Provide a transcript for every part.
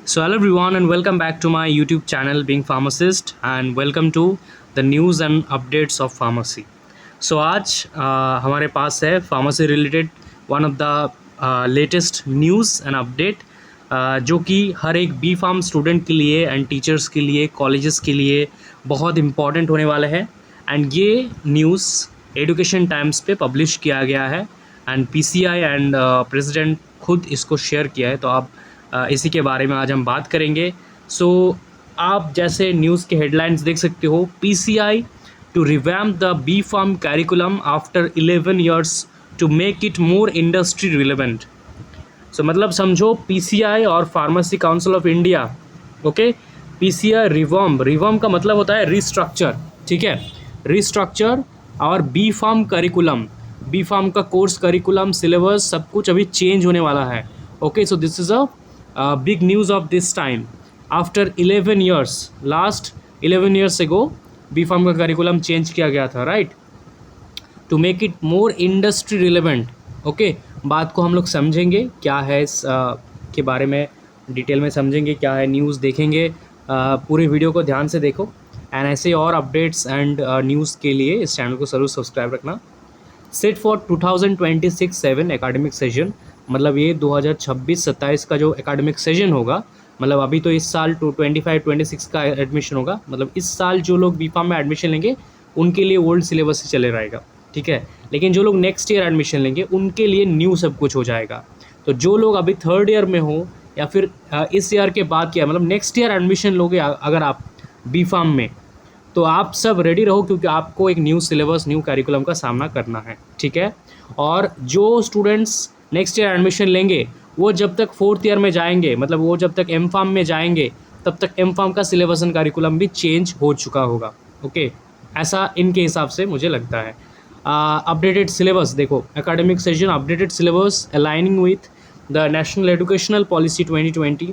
So hello everyone and welcome back to my YouTube channel Being Pharmacist and welcome to the news and updates of pharmacy. So आज हमारे पास है pharmacy related one of the latest news and update जो कि हर एक B farm student के लिए and teachers के लिए कॉलेजेस के लिए बहुत इम्पॉर्टेंट होने वाला है। एंड ये न्यूज़ एजुकेशन टाइम्स पे पब्लिश किया गया है एंड पीसीआई एंड प्रेसिडेंट खुद इसको शेयर किया है। तो आप इसी के बारे में आज हम बात करेंगे। सो आप जैसे न्यूज़ के हेडलाइंस देख सकते हो, PCI to revamp the B pharm curriculum after 11 years to make it more industry relevant. So मतलब समझो पीसीआई और pharmacy council of India, okay, PCI reform का मतलब होता है रिस्ट्रक्चर, ठीक है, रिस्ट्रक्चर और B pharm curriculum, B pharm का कोर्स करिकुलम सिलेबस सब कुछ अभी चेंज होने वाला है। Okay, so this is a big news of this time after 11 years, last 11 years ago B pharm का करिकुलम चेंज किया गया था, right, to make it more industry relevant. Okay, बात को हम लोग समझेंगे क्या है इस के बारे में डिटेल में समझेंगे, क्या है न्यूज़ देखेंगे। पूरे वीडियो को ध्यान से देखो एंड ऐसे और अपडेट्स एंड न्यूज़ के लिए इस चैनल को ज़रूर सब्सक्राइब रखना। सेट फॉर 2026-7 एकेडमिक सेशन, मतलब ये 2026-27 का जो एकेडमिक सेशन होगा, मतलब अभी तो इस साल 25-26 का एडमिशन होगा, मतलब इस साल जो लोग बी फार्म में एडमिशन लेंगे उनके लिए ओल्ड सिलेबस ही चले रहेगा, ठीक है। लेकिन जो लोग नेक्स्ट ईयर एडमिशन लेंगे उनके लिए न्यू सब कुछ हो जाएगा। तो जो लोग अभी थर्ड ईयर में हो या फिर इस ईयर के बाद किया, मतलब नेक्स्ट ईयर एडमिशन लोगे अगर आप बी फार्म में, तो आप सब रेडी रहो क्योंकि आपको एक न्यू सिलेबस न्यू कैरिकुलम का सामना करना है, ठीक है। और जो स्टूडेंट्स नेक्स्ट ईयर एडमिशन लेंगे वो जब तक फोर्थ ईयर में जाएंगे, मतलब वो जब तक एम फार्म में जाएंगे तब तक एम फार्म का सिलेबस एंड कैरिकुलम भी चेंज हो चुका होगा। ओके, ऐसा इनके हिसाब से मुझे लगता है। अपडेटेड सिलेबस देखो, academic session updated syllabus aligning with the national educational policy 2020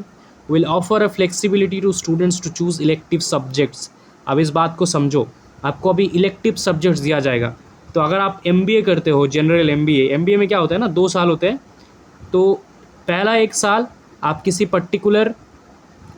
will offer a flexibility to students to choose elective subjects. अब इस बात को समझो, आपको अभी इलेक्टिव सब्जेक्ट्स दिया जाएगा। तो अगर आप एमबीए करते हो, जनरल एमबीए में क्या होता है ना, 2 साल होते हैं। तो पहला 1 साल आप किसी पर्टिकुलर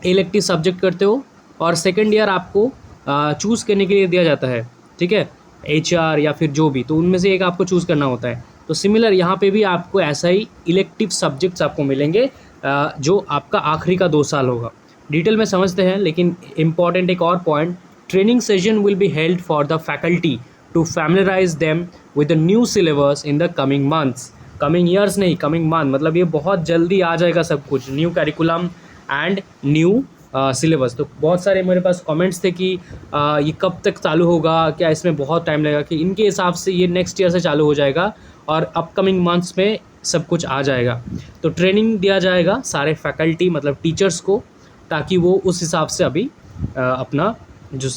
इलेक्टिव सब्जेक्ट करते हो और सेकंड ईयर आपको चूज़ करने के लिए दिया जाता है, ठीक है, एचआर या फिर जो भी, तो उनमें से एक आपको चूज़ करना होता है। तो सिमिलर यहाँ पे भी आपको ऐसा ही इलेक्टिव सब्जेक्ट्स आपको मिलेंगे जो आपका आखिरी का 2 साल होगा। डिटेल में समझते हैं, लेकिन इम्पॉर्टेंट एक और point, training session will be held for the faculty to familiarise them with the new syllabus in the coming months. Coming years नहीं, कमिंग मंथ, मतलब ये बहुत जल्दी आ जाएगा सब कुछ, new curriculum and new syllabus. तो बहुत सारे मेरे पास कमेंट्स थे कि ये कब तक चालू होगा, क्या इसमें बहुत टाइम लगेगा, कि इनके हिसाब से ये नेक्स्ट ईयर से चालू हो जाएगा और अपकमिंग मंथ्स में सब कुछ आ जाएगा। तो ट्रेनिंग दिया जाएगा सारे फैकल्टी मतलब टीचर्स को, ताकि वो उस हिसाब से अभी अपना जो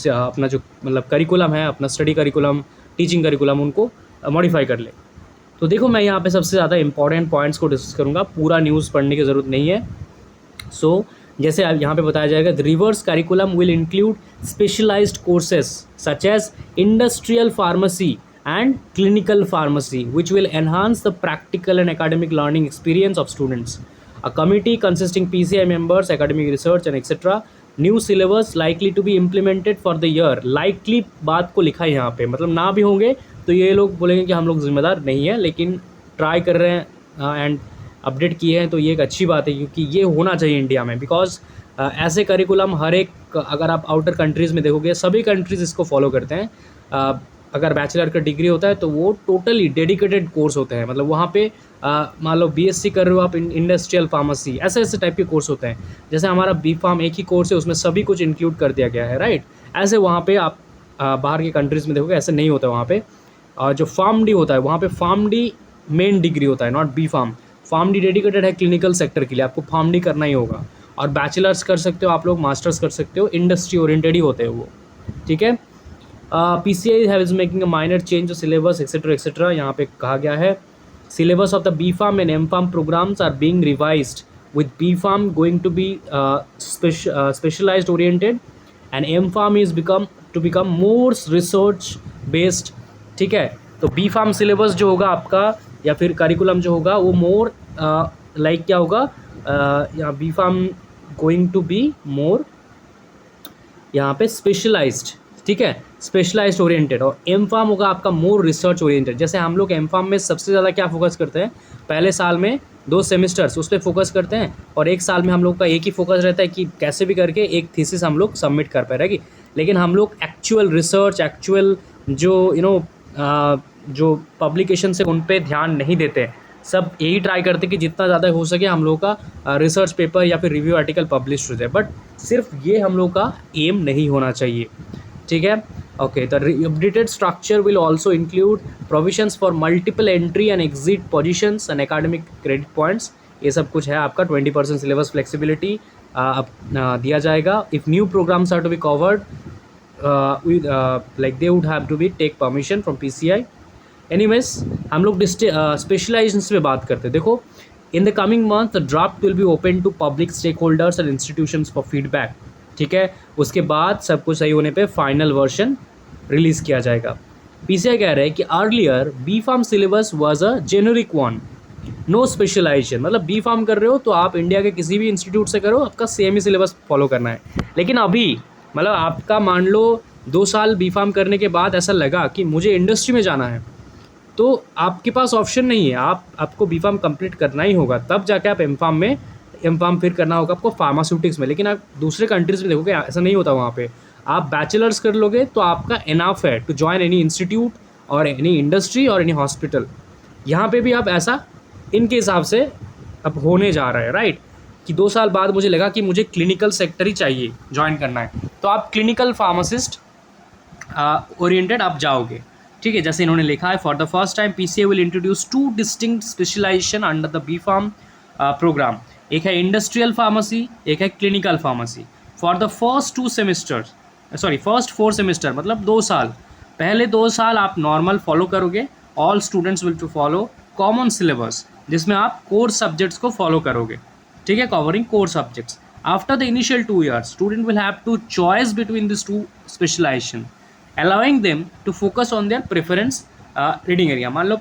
मतलब करिकुलम है, अपना स्टडी करिकुलम, टीचिंग करिकुलम, उनको मॉडिफाई कर ले। तो देखो, मैं यहाँ पे सबसे ज़्यादा इंपॉर्टेंट पॉइंट्स को डिस्कस करूँगा, पूरा न्यूज़ पढ़ने की ज़रूरत नहीं है। सो जैसे अब यहाँ पे बताया जाएगा, the reverse curriculum will include specialised courses such as industrial pharmacy and clinical pharmacy which will enhance the practical and academic learning experience of students. A committee consisting PCI members, academic research and etc. New syllabus likely to be implemented for the year. Likely बात को लिखा है यहाँ पे, मतलब ना भी होंगे तो ये लोग बोलेंगे कि हम लोग जिम्मेदार नहीं है, लेकिन ट्राई कर रहे हैं एंड अपडेट किए हैं, तो ये एक अच्छी बात है क्योंकि ये होना चाहिए इंडिया में। बिकॉज ऐसे करिकुलम हर एक, अगर आप आउटर कंट्रीज़ में देखोगे सभी कंट्रीज़ इसको फॉलो करते हैं। अगर बैचलर का डिग्री होता है तो वो टोटली डेडिकेटेड कोर्स होते हैं, मतलब वहाँ पे मान लो बीएससी कर रहे हो आप इंडस्ट्रियल फार्मेसी, ऐसे ऐसे टाइप के कोर्स होते हैं। जैसे हमारा बी फार्म एक ही कोर्स है, उसमें सभी कुछ इंक्लूड कर दिया गया है, राइट। ऐसे वहाँ पे आप बाहर के कंट्रीज़ में देखोगे ऐसे नहीं होता है। वहाँ पे जो फार्म डी होता है, वहाँ पे फार्म डी मेन डिग्री होता है, not B pharm. Pharm D dedicated है क्लिनिकल सेक्टर के लिए, आपको फार्म डी करना ही होगा। और बैचलर्स कर सकते हो आप लोग, मास्टर्स कर सकते हो, इंडस्ट्री ओरिएंटेड ही होते हैं वो, ठीक है। PCI is making a minor change to syllabus etc etc. यहाँ पे कहा गया है, syllabus of the B Farm and M Farm programs are being revised with B Farm going to be specialized oriented and M Farm is become more research based, ठीक है। तो B Farm syllabus जो होगा आपका या फिर curriculum जो होगा वो मोर लाइक क्या होगा, यहाँ B Farm going to be more यहाँ पे स्पेशलाइज्ड, ठीक है, स्पेशलाइज्ड ओरिएंटेड। और एम फार्म होगा आपका मोर रिसर्च ओरिएंटेड। जैसे हम लोग एम फार्म में सबसे ज़्यादा क्या फोकस करते हैं, पहले साल में 2 सेमेस्टर्स उस पर फोकस करते हैं, और एक साल में हम लोग का एक ही फोकस रहता है कि कैसे भी करके एक थीसिस हम लोग सबमिट कर पाए, रहेगी। लेकिन हम लोग एक्चुअल रिसर्च, एक्चुअल जो जो पब्लिकेशन से उन पे ध्यान नहीं देते हैं। सब यही ट्राई करते हैं कि जितना ज़्यादा हो सके हम लोगों का रिसर्च पेपर या फिर रिव्यू आर्टिकल पब्लिश हो जाए, बट सिर्फ ये हम लोग का एम नहीं होना चाहिए, ठीक है। Okay, the updated structure will also include provisions for multiple entry and exit positions and academic credit points. ये सब कुछ है आपका। 20% सिलेबस फ्लेक्सिबिलिटी दिया जाएगा। If new programmes are to be covered like they would have to be take permission from PCI। Anyways, हम लोग specialisation पे बात करते हैं। देखो, in the coming month the draft will be open to public stakeholders and institutions for feedback, ठीक है। उसके बाद सब कुछ सही होने पे फाइनल वर्जन रिलीज़ किया जाएगा। PCI कह रहे हैं कि earlier B pharm syllabus was a generic one, no specialisation. मतलब बी फार्म कर रहे हो तो आप इंडिया के किसी भी इंस्टीट्यूट से करो, आपका सेम ही सिलेबस फॉलो करना है। लेकिन अभी मतलब आपका मान लो 2 साल बी फार्म करने के बाद ऐसा लगा कि मुझे इंडस्ट्री में जाना है, तो आपके पास ऑप्शन नहीं है, आपको बी फार्म कंप्लीट करना ही होगा, तब जाके आप एम फार्म में एम फार्म फिर करना होगा आपको फार्मास्यूटिक्स में। लेकिन आप दूसरे कंट्रीज़ में देखोगे ऐसा नहीं होता। वहाँ पे आप बैचलर्स कर लोगे तो आपका इनाफ है टू जॉइन एनी इंस्टीट्यूट और एनी इंडस्ट्री और एनी हॉस्पिटल। यहाँ पे भी आप ऐसा इनके हिसाब से अब होने जा रहा है, राइट, कि 2 साल बाद मुझे लगा कि मुझे क्लिनिकल सेक्टर ही चाहिए, ज्वाइन करना है, तो आप क्लिनिकल फार्मासिस्ट ओरिएंटेड आप जाओगे, ठीक है। जैसे इन्होंने लिखा है, for the first time PCI will introduce 2 distinct specialisation under the B pharm programme. एक है इंडस्ट्रियल फार्मेसी, एक है clinical pharmacy. For the first 4 semester, मतलब 2 साल, पहले 2 साल आप नॉर्मल फॉलो करोगे, all students will to follow common syllabus, जिसमें आप कोर सब्जेक्ट्स को फॉलो करोगे, ठीक है, covering core subjects. After the initial 2 years, student will have to choice between this 2 specialisation, allowing them to focus on their preference reading area। मान लो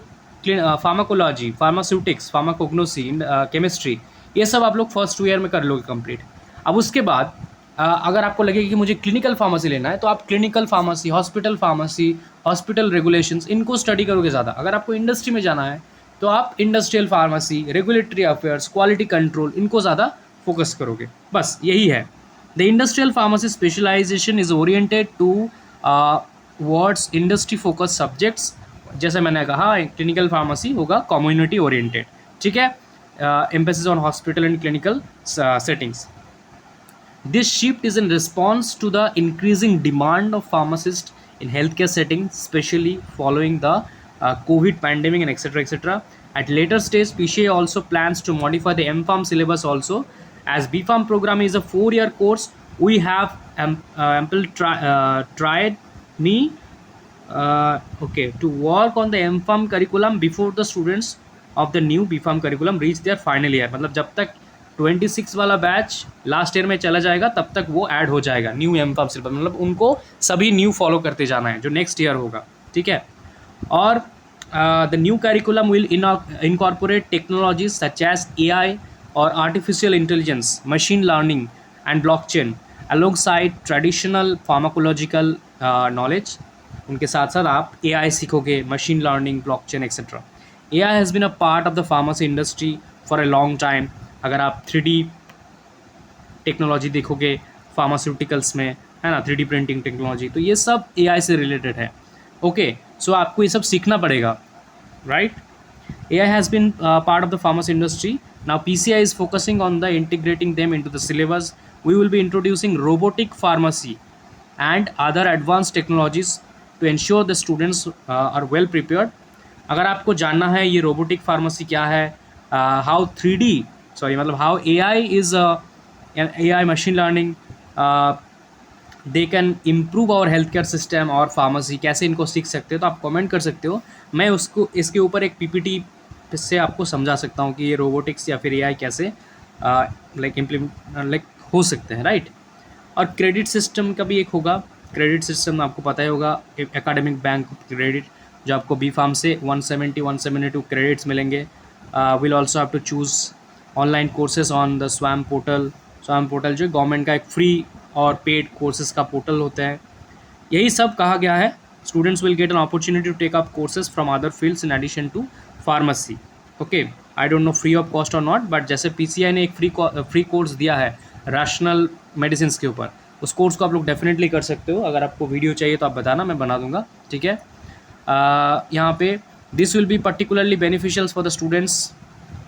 pharmacology, pharmaceutics, pharmacognosy, chemistry, ये सब आप लोग first 2 year में कर लोगे कंप्लीट। अब उसके बाद अगर आपको लगे कि मुझे क्लिनिकल फार्मेसी लेना है, तो आप क्लिनिकल फार्मेसी, हॉस्पिटल रेगुलेशंस, इनको स्टडी करोगे ज़्यादा। अगर आपको इंडस्ट्री में जाना है तो आप industrial pharmacy, regulatory affairs, quality control, इनको ज़्यादा फोकस करोगे। बस यही है। The industrial pharmacy specialisation is oriented towards industry focus subjects. जैसे मैंने कहा, क्लिनिकल फार्मेसी होगा कम्युनिटी ओरिएंटेड, ठीक है, emphasis on hospital and clinical settings. This shift is in response to the increasing demand of pharmacists in healthcare settings, especially following the COVID pandemic and etc. etc. At later stage, PCI also plans to modify the MPharm syllabus also. As BPharm program is a 4-year course, we have ample tried me okay to work on the MPharm curriculum before the students of the new BPharm curriculum reach their final year। मतलब जब तक 26 वाला batch last year में चला जाएगा तब तक वो ऐड हो जाएगा न्यू एमफार्म सिलेबस। मतलब उनको सभी न्यू फॉलो करते जाना है जो नेक्स्ट ईयर होगा, ठीक है। और the new curriculum will incorporate technologies such as AI और artificial intelligence, machine learning and blockchain alongside traditional pharmacological knowledge. उनके साथ साथ आप AI सीखोगे, machine learning, blockchain etcetera. AI has been a part of the pharmacy industry for a long time. अगर आप 3D technology देखोगे pharmaceuticals में, है ना, 3D प्रिंटिंग टेक्नोलॉजी, तो ये सब AI से रिलेटेड है। ओके, सो आपको ये सब सीखना पड़ेगा, right. AI has been part of the pharmacy industry. Now PCI is focusing on the integrating them into the syllabus. We will be introducing robotic pharmacy and other advanced technologies to ensure the students are well prepared। अगर आपको जानना है ये robotic pharmacy क्या है, how 3D मतलब how AI is AI machine learning they can improve our health care system और pharmacy, कैसे इनको सीख सकते हो, तो आप कमेंट कर सकते हो। मैं उसको इसके ऊपर एक PPT से आपको समझा सकता हूँ कि ये रोबोटिक्स या फिर AI कैसे इम्प्लीमेंट हो सकते हैं, राइट। और क्रेडिट सिस्टम का भी एक होगा। क्रेडिट सिस्टम आपको पता ही होगा, एकेडमिक बैंक क्रेडिट, जो आपको बी फार्म से 170 172 क्रेडिट्स मिलेंगे। Will also have to choose online courses on the Swayam portal Swavalamban portal जो गवर्नमेंट का एक फ्री और पेड कोर्सेज का पोर्टल होता है। यही सब कहा गया है। Students will get an opportunity to take up courses from other fields in addition to pharmacy. Okay, I don't know free of cost और नॉट, बट जैसे पीसीआई ने एक फ्री कोर्स दिया है रैशनल मेडिसिन के ऊपर, उस कोर्स को आप लोग डेफिनेटली कर सकते हो। अगर आपको वीडियो चाहिए तो आप बताना, मैं बना दूंगा, ठीक है। यहाँ पे this will be particularly beneficial for the students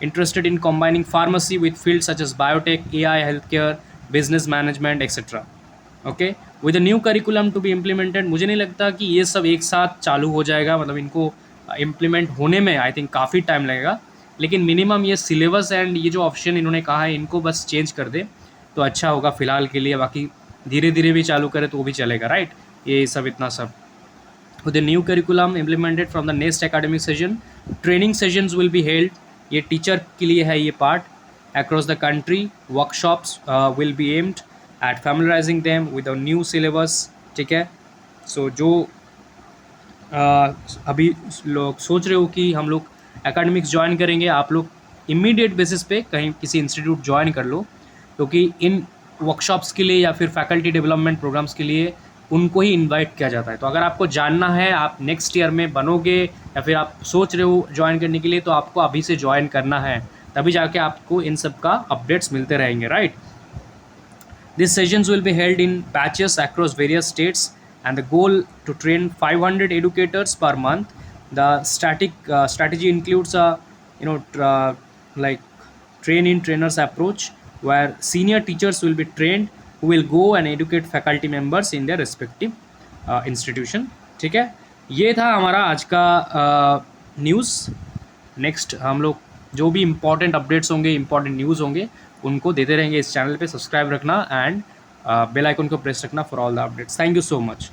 interested in combining pharmacy with fields such as biotech, AI, healthcare, business management, etc. Okay, with a new curriculum to be implemented, मुझे नहीं लगता कि ये सब एक साथ चालू हो जाएगा, मतलब इनको इम्प्लीमेंट होने में आई थिंक काफ़ी टाइम लगेगा, लेकिन मिनिमम ये सिलेबस एंड ये जो ऑप्शन इन्होंने कहा है इनको बस चेंज कर दे तो अच्छा होगा फ़िलहाल के लिए। बाकी धीरे धीरे भी चालू करे तो वो भी चलेगा, राइट। ये सब इतना सब with the new curriculum implemented from the next academic session, training sessions will be held. ये टीचर के लिए है ये part. across the country, workshops will be aimed at familiarizing them with a new syllabus, ठीक है। so जो अभी लोग सोच रहे हो कि हम लोग एकेडमिक्स ज्वाइन करेंगे, आप लोग इमीडिएट बेसिस पे कहीं किसी इंस्टीट्यूट ज्वाइन कर लो, क्योंकि इन वर्कशॉप्स के लिए या फिर फैकल्टी डेवलपमेंट प्रोग्राम्स के लिए उनको ही इनवाइट किया जाता है। तो अगर आपको जानना है आप नेक्स्ट ईयर में बनोगे या फिर आप सोच रहे हो ज्वाइन करने के लिए, तो आपको अभी से ज्वाइन करना है, तभी जाके आपको इन सब का अपडेट्स मिलते रहेंगे, right. These sessions will be held in batches across various states, and the goal to train 500 educators per month. The strategy includes a like trainers approach, where senior teachers will be trained who will go and educate faculty members in their respective institution, ठीक है। ये था हमारा आज का news. Next हम लोग जो भी इम्पॉर्टेंट अपडेट्स होंगे, इम्पॉर्टेंट न्यूज़ होंगे, उनको देते रहेंगे इस चैनल पे। सब्सक्राइब रखना एंड बेल आइकन को प्रेस रखना for all the updates. Thank you so much.